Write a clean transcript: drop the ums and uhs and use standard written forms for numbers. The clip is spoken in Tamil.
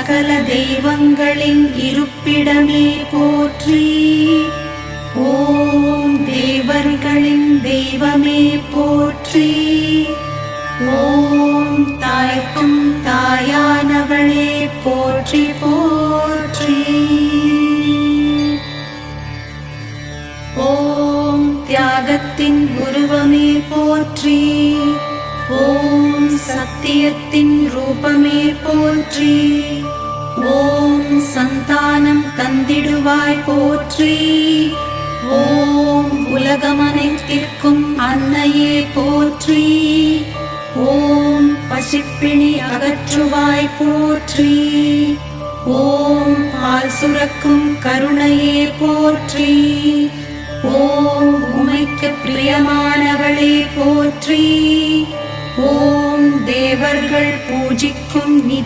சகல தெய்வங்களின் இருப்பிடமே போற்றி. ஓம் தேவர்களின் தெய்வமே போற்றி. ஓம் தாய்க்கும் தாயானவளே போற்றி போற்றி. ஓம் தியாகத்தின் உருவமே போற்றி. ஓம் சத்தியத்தின் ரூபமே போற்றி. ஓம் சந்தானம் தந்திடுவாய் போற்றி. ஓம் உலகமனைத்திற்கும் அன்னையே போற்றி. ஓம் பசிப்பிணி அகற்றுவாய் போற்றி. ஓம் பால் சுரக்கும் கருணையே போற்றி. ஓம் உமைக்கு பிரியமானவளே போற்றி. ஓம் தேவர்கள் பூஜிக்கும் நிதி